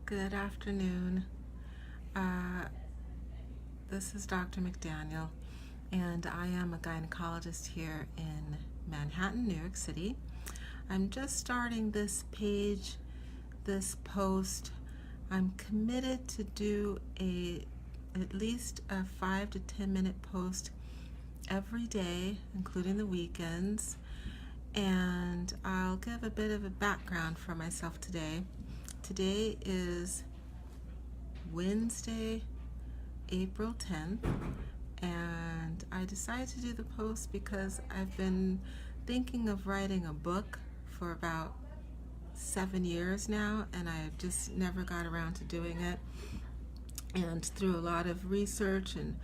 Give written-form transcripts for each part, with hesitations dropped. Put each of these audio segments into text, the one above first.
Good afternoon. Uh, this is Dr. McDaniel, and I am a gynecologist here in Manhattan, New York City. I'm just starting this page, this post. I'm committed to do at least a 5 to 10 minute post every day, including the weekends, and I'll give a bit of a background for myself today. Today is Wednesday, April 10th, and I decided to do the post because I've been thinking of writing a book for about 7 years now, and I've just never got around to doing it. And through a lot of research and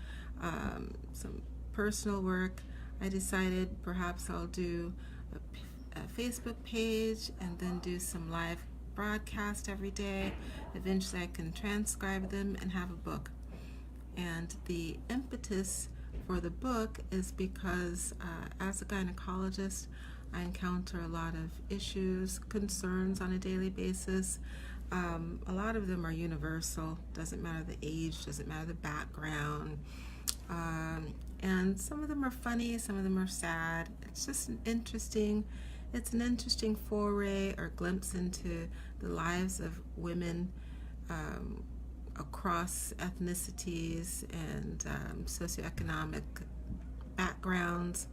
some personal work, I decided perhaps I'll do a Facebook page and then do some live broadcast every day. Eventually I can transcribe them and have a book. And the impetus for the book is because as a gynecologist, I encounter a lot of issues, concerns on a daily basis. A lot of them are universal. Doesn't matter the age, doesn't matter the background. And some of them are funny, some of them are sad. It's just it's an interesting foray or glimpse into the lives of women across ethnicities and socioeconomic backgrounds.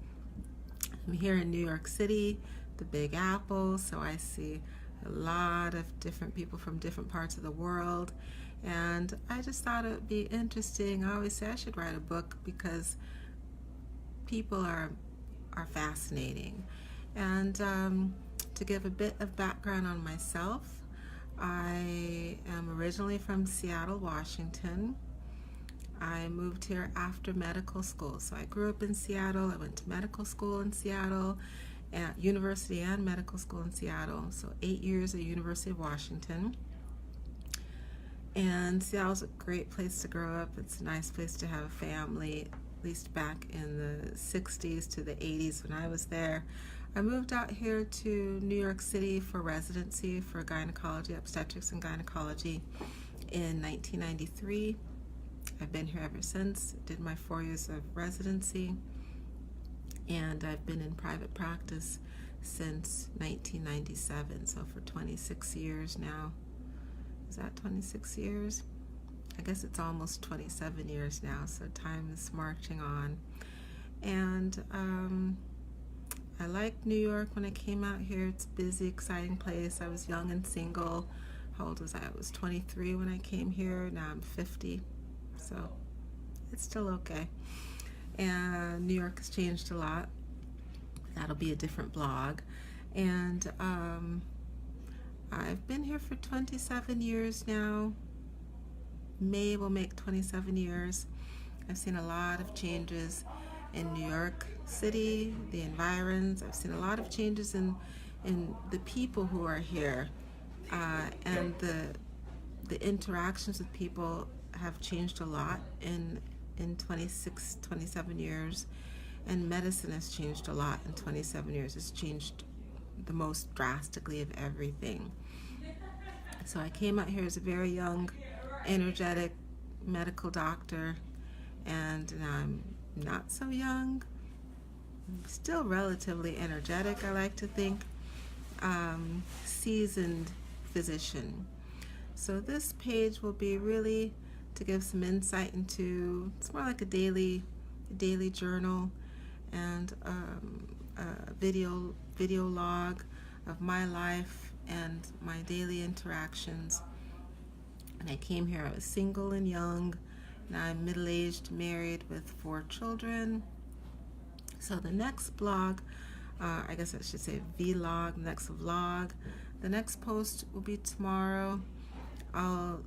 I'm here in New York City, the Big Apple, so I see a lot of different people from different parts of the world, and I just thought it would be interesting. I always say I should write a book because people are fascinating. And to give a bit of background on myself, I am originally from Seattle, Washington. I moved here after medical school. So I grew up in Seattle. I went to medical school in Seattle, at university and medical school in Seattle. So 8 years at University of Washington. And Seattle's a great place to grow up. It's a nice place to have a family, at least back in the 60s to the 80s when I was there. I moved out here to New York City for residency for gynecology, obstetrics and gynecology in 1993. I've been here ever since, did my 4 years of residency, and I've been in private practice since 1997, so for 26 years now. Is that 26 years? I guess it's almost 27 years now, so time is marching on. And I liked New York when I came out here. It's a busy, exciting place. I was young and single. How old was I? I was 23 when I came here. Now I'm 50, so it's still okay. And New York has changed a lot. That'll be a different blog. And I've been here for 27 years now. May will make 27 years. I've seen a lot of changes in New York City, the environs. I've seen a lot of changes in the people who are here, and the interactions with people have changed a lot in 27 years, and medicine has changed a lot in 27 years. It's changed the most drastically of everything. So I came out here as a very young, energetic medical doctor, and now I'm not so young. I'm still relatively energetic, I like to think. Seasoned physician. So this page will be really to give some insight into, it's more like a daily journal and a video log of my life and my daily interactions. And I came here, I was single and young. Now I'm middle-aged, married with 4 children. So the next blog, I guess I should say vlog, next vlog. The next post will be tomorrow. I'll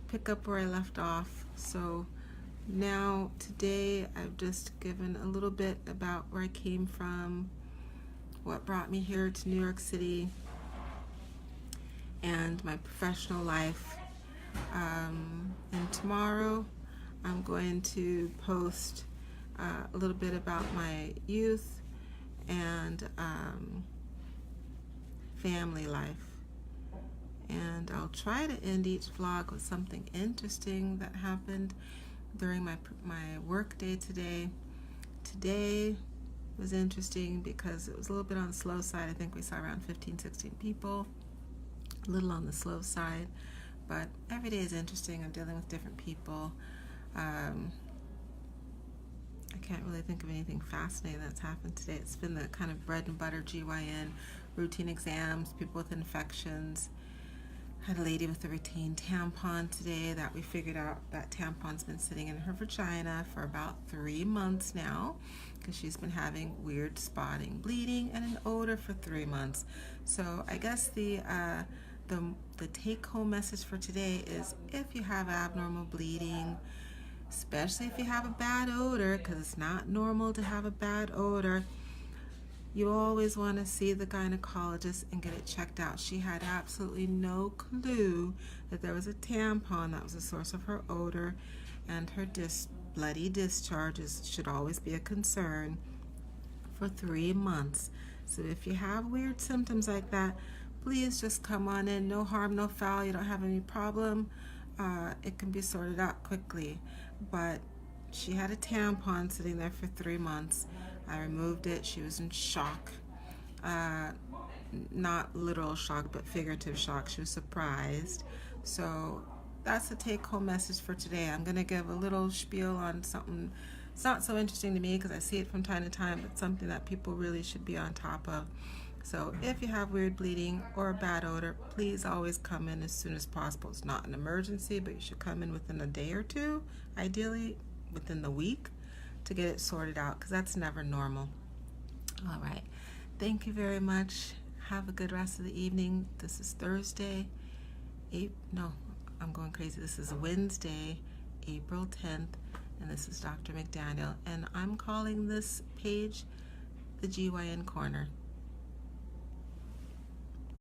pick up where I left off. So now, today, I've just given a little bit about where I came from, what brought me here to New York City, and my professional life. And tomorrow, I'm going to post a little bit about my youth and family life. And and I'll try to end each vlog with something interesting that happened during my work day today. Today was interesting because it was a little bit on the slow side. I think we saw around 15-16 people, a little on the slow side, but every day is interesting. I'm dealing with different people. I can't really think of anything fascinating that's happened today. It's been the kind of bread and butter GYN routine exams, people with infections. Had a lady with a retained tampon today that we figured out that tampon's been sitting in her vagina for about 3 months now because she's been having weird spotting, bleeding, and an odor for 3 months. So I guess the take-home message for today is if you have abnormal bleeding, especially if you have a bad odor, because it's not normal to have a bad odor, you always want to see the gynecologist and get it checked out. She had absolutely no clue that there was a tampon that was the source of her odor, and her bloody discharges should always be a concern for 3 months. So if you have weird symptoms like that, please just come on in. No harm, no foul. You don't have any problem. It can be sorted out quickly. But she had a tampon sitting there for 3 months. I removed it. She was in shock. Not literal shock, but figurative shock. She was surprised. So that's the take-home message for today. I'm going to give a little spiel on something. It's not so interesting to me because I see it from time to time, but something that people really should be on top of. So if you have weird bleeding or a bad odor, please always come in as soon as possible. It's not an emergency, but you should come in within a day or two, ideally within the week, to get it sorted out, because that's never normal. All right. Thank you very much. Have a good rest of the evening. This is Thursday. I'm going crazy. This is Wednesday, April 10th, and this is Dr. McDaniel, and I'm calling this page the GYN Corner.